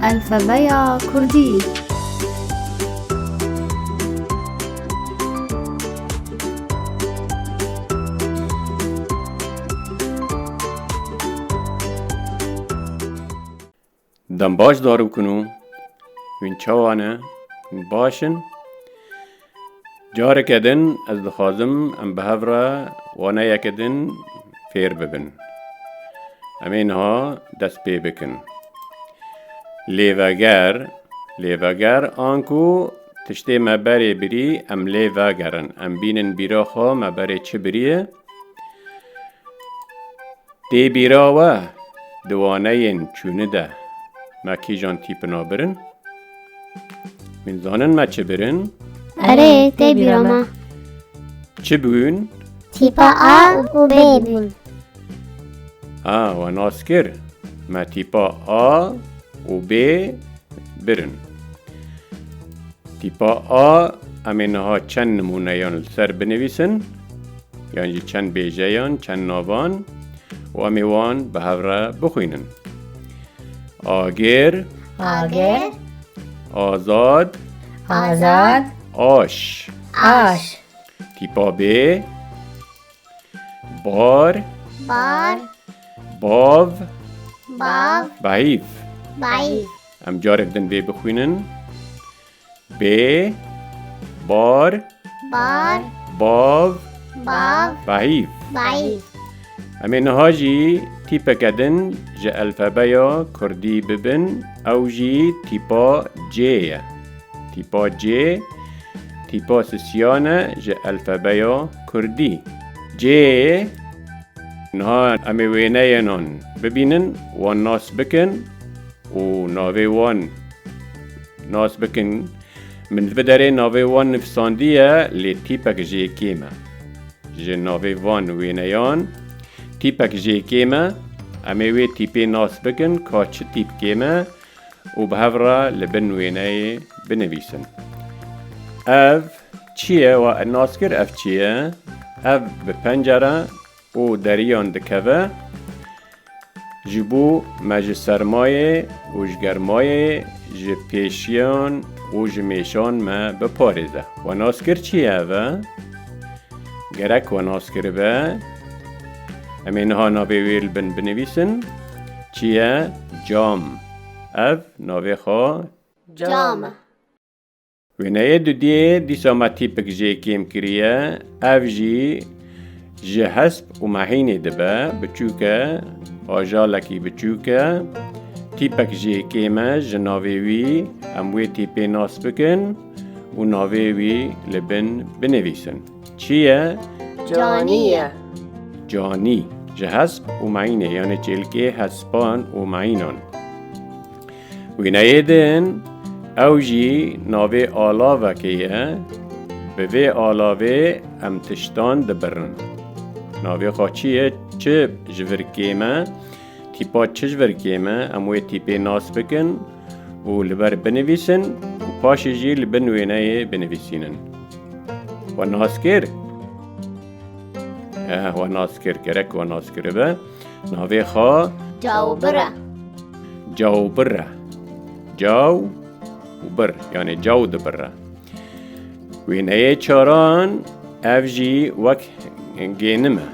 الفبایا کردی. دم باش دارو کنو وین چوانه وین باشن جاره کدن از دخوازم ام بهفره وانه یکدن فیر ببن امین ها دست پی بکن لیوگر آنکو تشتی مبری بری ام لیوگرن ام بینن بیرا خوا مبری چه بریه دی بیرا و دوانه ین چونه ده ما کی جان تیپ نابرن من زانن ما چه برن اره تی بیراما چه بون تیپا آ و ب بون و ناسکر ما تیپا آ و ب برن تیپا آ امینها چند نمونه یان سر بنویسن یعنی چند بیجیان چند ناوان و امیوان به هفره بخوینن آگر آزاد آش تیپا ب بار باو بعیف ام جارک دن بی بخوینن ب بار باو بعیف امین هاجی تیپا کدن جه الفبایا کردی ببن او جی تیپا جیه تیپا جی تیپا سسیانه جه الفبایا کردی جی نها امی وینه ینان ببینن وان ناس بکن و ناوی وان ناس بکن من بداره ناوی وان نفساندیه لی تیپا جی کیمه جه ناوی وان وینه یان تیپک جی کیمه امی وی تیپی ناس بکن که چه تیپ کیمه و به هفره لبن وینه بنویسن اف چیه و ناسکر اف چیه اف به پنجره و دریان دکوه جبو مج سرمایه و جگرمایه جه پیشیان و جمیشان ما بپارزه و ناسکر چیه اوه گرک و ناسکر به امین ها ناوی ویل بن بنویسن چیه جام اف ناوی خواه جام وینه دو دیسا ما تیپک جی کیم کریه اف جی حسب و محینه دبه بچوکه آجالکی بچوکه تیپک جی کیمه جناوی وی اموی تیپی ناس بکن و ناوی وی لبن بنویسن چیه جانی جه حسب و معینه یعنی چلکه حسبان و معینان وینه دن او جی ناوی آلاوه که به وی آلاوه ام تشتان دبرن ناوی خواه چیه چه جور کیمه تیپا چه جور کیمه اموی تیپی ناس بکن و لبر بنویسن و پاش جی لبن وینه بنویسینن و ناسکر و ناسکر کرک و ناسکر به ناوی خواه جاوبره جاو و بر یعنی جاو دبره وینه چاران اف جی وک گینمه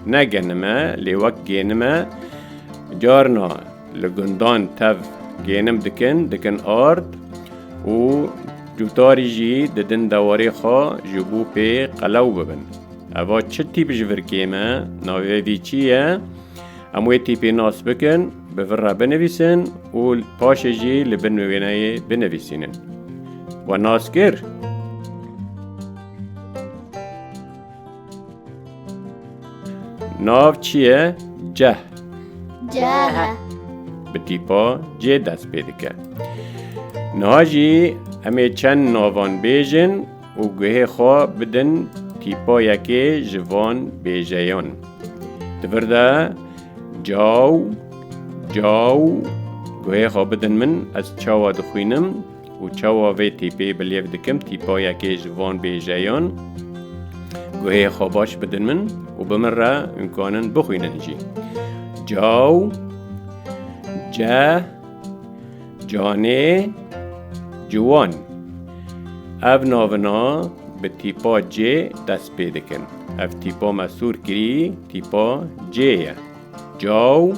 نه گینمه لی وک گینمه جارنا لگندان تف گینم دکن آرد و جوتاری جی ددن دواری خواه جبو پی قلو ببن اوا چه تیپ جور کیمه ناوی وی چیه اموی تیپی ناس بکن بفره بنویسن و پاش جی لبن وینه بنویسینن و ناسکر ناو چیه جه به تیپا جه دست پیدکه نهاجی امی چند ناوان بیجن و گوه خواه بدن تیپا یکی جوان بیجیان دورده جاو گوه خواه بدن من از چاوا دخوینم و چاوا وی تیپی بلیف دکم تیپا یکی جوان بیجیان گوه خواه باش بدن من و بمر را امکانن بخوینن جی جاو جانه جوان اف ناونا به تیپا جی دست پیدا کن. اف تیپا مسور کری تیپا جیه. جاو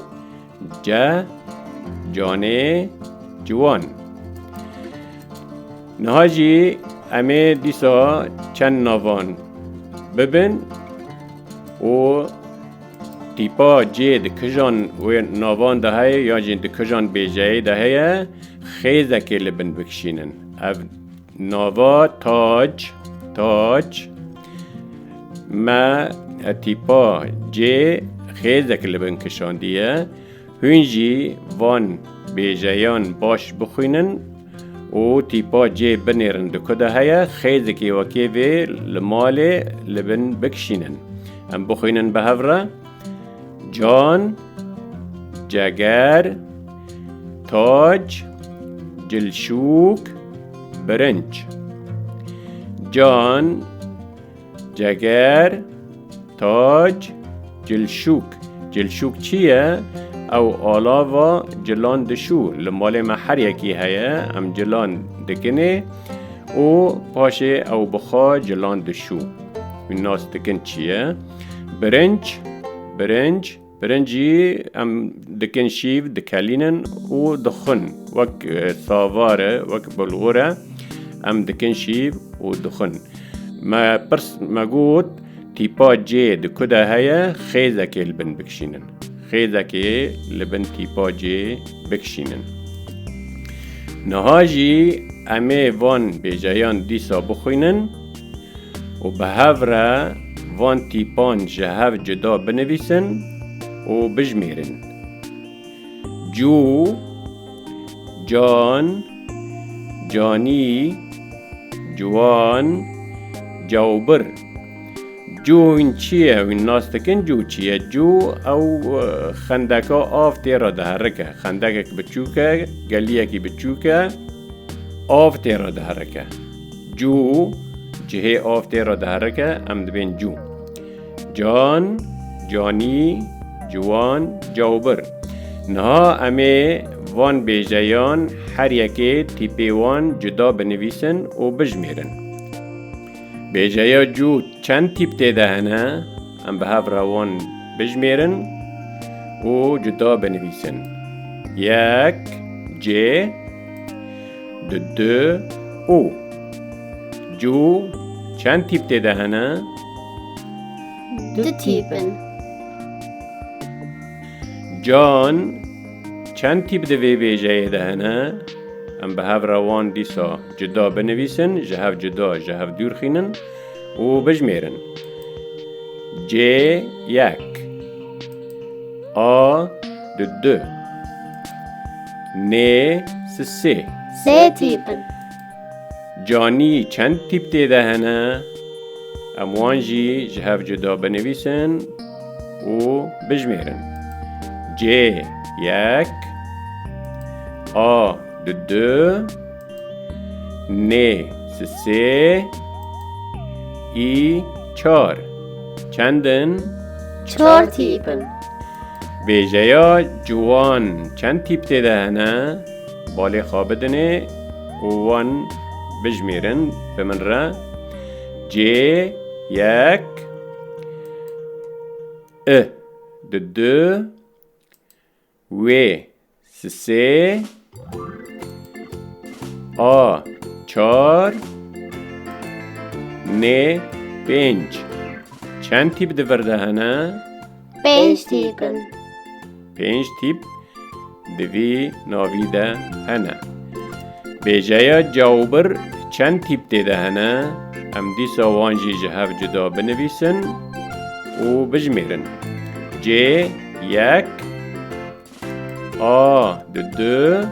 جه جانه جوان. نهاجی امه دیسا چند ناوان ببین و تیپا جی دکجان و ناوان ده های یا جین دکجان بیجایی ده های خیزه که لبن بکشینن. اف ناوا تاج ما تیپا جی خیزه که لبن کشاندیه هنجی وان بیجایان باش بخوینن و تیپا جی بنیرن دکو ده های خیزه که وکی وی لمال لبن بکشینن. ام بخوینن به هفره جان جگر تاج جلشوک برنج. جان جگر تاج جلشوک چیه؟ او آلاوا جلان دشو لمال ما هر یکی هیا ام جلان دکنه و پاشه او بخا جلان دشو الناس دکن چیه؟ برنجی ام دکن شیف دکالینن و دخن وک ساواره وک بلغوره ام دکن شیف و دخن. ما گوت تیپا جی دکو ده هیا خیزه که لبن بکشینن. خیزه که لبن تیپا جی بکشینن. نهاجی امه وان بیجایان دیسا بخوینن و به هفره وان تیپان جهف جدا بنویسن و بجمیرن. جو جان جانی جوان جوبر. جو این چیه؟ این ناس تکن جو چیه؟ جو او خندکا آف تیرا دهرکه. خندکه که بچوکه گلیه که بچوکه آف تیرا دهرکه. جو جهه آف تیرا دهرکه ام دبین جو. جان جانی جوان جوبر. نها امه وان بیجایان هر یکی تیپی وان جدا بنویسن و بجمیرن. بیجایا جو چند تیپ تیده هنه ام به هف روان بجمیرن و جدا بنویسن. یک جی دو او. جو چند تیپ تیده هنه؟ دو تیپن. جان چند تیپ دوی بیجایی ده هنه؟ ام به هف روان دیسا جدا بنویسن جهف جدا جهف دور خینن و بجمیرن. جی یک آ دو نه سه تیپن. جانی چند تیپ تیده هنه؟ ام وانجی جهف جدا بنویسن و بجمیرن. جی یک آ دو نه سه ای چار. چندن؟ چهار تیپن. بیجایا جوان چند تیپ تیده هنه؟ بالی خوابدنه و وان بجمیرن به من را. جی یک دو و سه آ چار نه پنج. چند تیپ دورده هنه؟ 5 تیپن. 5 تیپ دوی ناویده هنه. بیجایا جاوبر چند تیپ دیده هنه؟ ام دیسا وانجی جهف جدا بنویسن و بجمیرن. جی یک آ دو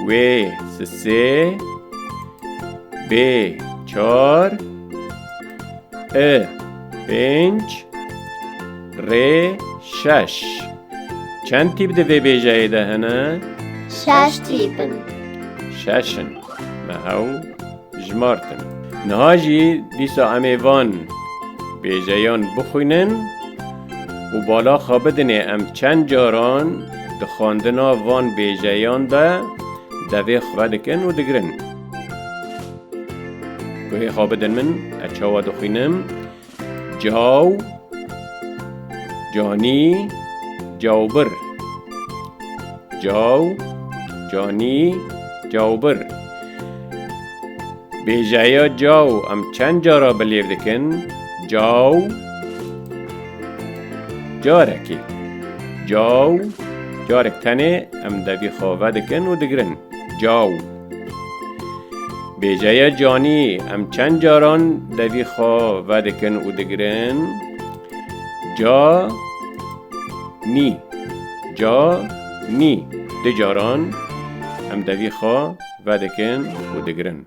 و سه ب چار پنج ر شش. چند تیپ دوی بیجایی ده هنه؟ 6 تیپن. ششن مهو جمارتن. نهاجی دیسا امیوان بیجایان بخوینن و بالا خوابدنه ام چند جاران دخواندنا وان بیجایان ده دوی خواه دکن و دگرن. گوهی خواه بدن من اچاوا دخوینم جاو جانی جاوبر جاو جانی جاوبر بیجایا جاو ام چند جارا بلیف دکن جاو جارکی جاو جارک تنه ام دوی خواه دکن و دگرن جاو بیجای جانی ام چند جاران دوی خواه دکن و دگرن جا نی جا نی ده جاران ام دوی خواه دکن و دگرن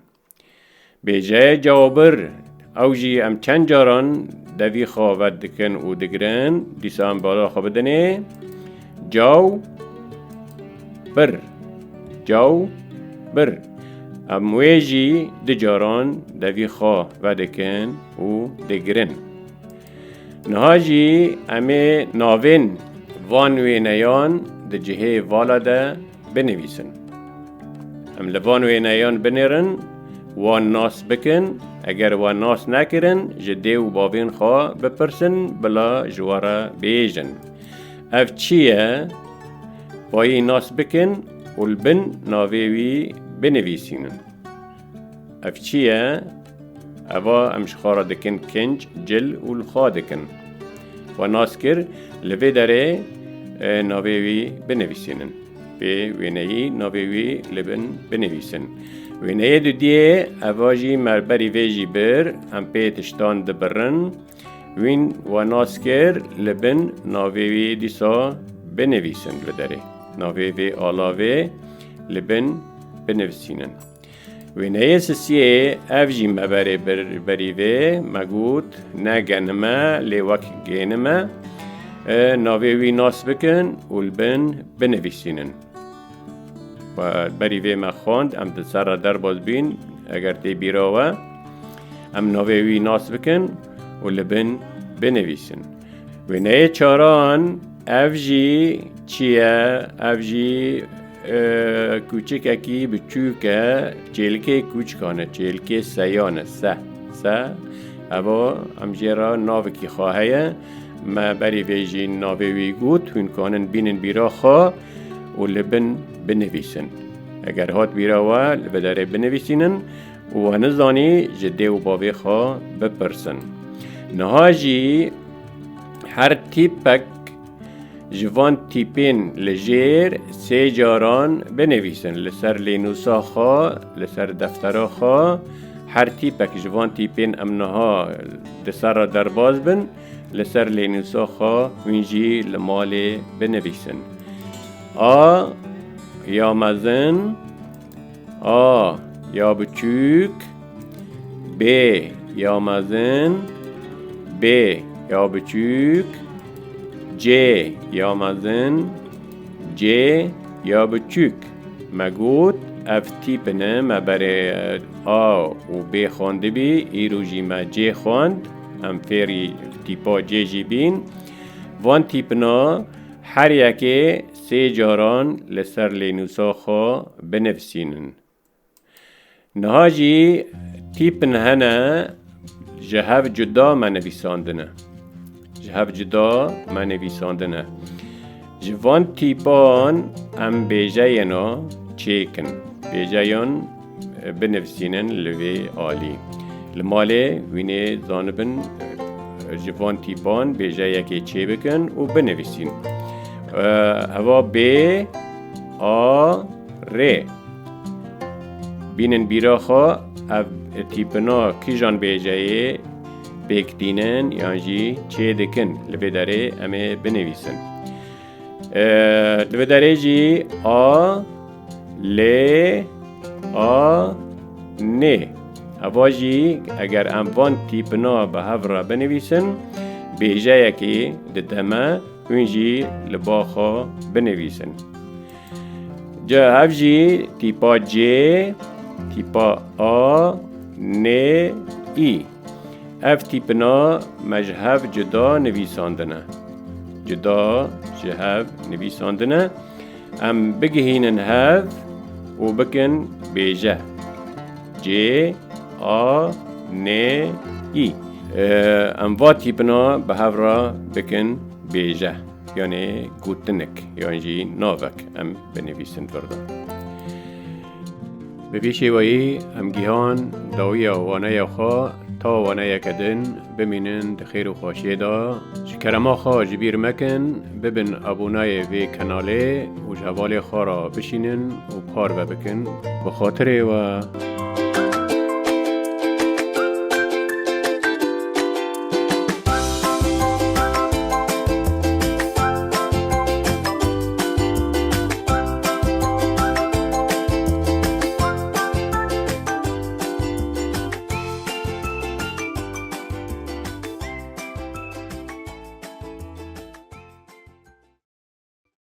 بیجای جاوبر او جی ام چند جاران دوی خواه دکن و دگرن دیسا ام بالا خواه بدنه جاو بر جاو بر ام ویجی ده جاران دوی خواه دکن و دگرن نهاجی امی ناوین وان وینیان ده جهه والا ده بنویسن ام لوان وینیان بنیرن وان ناس بکن اگر وان ناس نکرن جده و باوین خواه بپرسن بلا جوارا بیجن اف چیه وای ناس بکن و البن ناویوی بنویسینن اف چیه اوا امش خارا دکن کنج جل و الخوا دکن و ناس کر لوی داره ناویوی بنویسینن به وینهی ناویوی لبن بنویسن وینه دو دیه اواجی مربری ویجی بر هم پیتشتان دبرن وین و ناس کر لبن ناویوی دیسا بنویسن لداره ناویوی آلاوی لبن بنویسینن وینه سسیه افجی مبری بریوه مگود نگنمه لیوک گینمه ناویوی ناس بکن و لبن بنویسینن و بریوه مخواند ام دسر در باز بین اگر تی بیراوه ام ناویوی ناس بکن و لبن بنویسن وینه چاران افجی چیه افجی کوچک اکی بچوکه چیلکه کوچکانه چیلکه سیانه سه اوا امجیرا ناوکی خواهیه ما بری ویجی ناوی گوت هون کانن بینن بیرا خواه و لبن بنویسن اگر هات بیراوه لبداره بنویسینن و نزانی جده و باوی خواه بپرسن نهاجی هر تیپک جوان تیپین لجیر سه جاران بنویسن لسر لینوسا خواه لسر دفترا خواه هر تیپک جوان تیپین امنها دسر در باز بن لسر لینوسا خواه وینجی لمال بنویسن آ یا مزن آ یا بچوک ب یا مزن ب یا بچوک ج یا مزن ج یا بچوک مگود اف تیپنه مبره آ و ب خونده بی ایروژی ما ج خوند هم فیری تیپا ج جی بین وان تیپنا هر یکی سه جاران لسر لینوسا خوا بنفسینن نهاجی تیپن هنه جهف جدا ما نویساندنه جهف جدا ما نویساندنه جوان تیپان ام بیجاینا چیکن بیجایان بنفسینن لوی آلی لماله وینه زانبن جوان تیپان بیجایی که چی بکن و بنویسین هوا ب آ ر بینن بیرا خوا تیپنا کیجان بیجایی بکدینن یعنی چی دکن لبه داره امه بنویسن لبه داره جی آ ل آ نه اواجی اگر اموان تیپنا به هفرا بنویسن بیجایی که ددمه اونجی لباخا بنویسن جا هفجی تیپا ج تیپا آ ن ای اف تیپنا مجهف جدا نویساندنه جدا جهف نویساندنه ام بگهینن هف و بکن بیجه جی آ نه ای ام واتی بنا به هفرا بکن بیجه یعنی گوتنک یعنی جی ناوک ام بنویسن فردا به پیشی وی ام گیهان داوی وانه خواه تا وانه کدن بمینن دخیر و خواشی دا شکرما خواه جبیر مکن ببن ابونای وی کناله و جوال خواه را بشینن و پار و بکن بخاطر و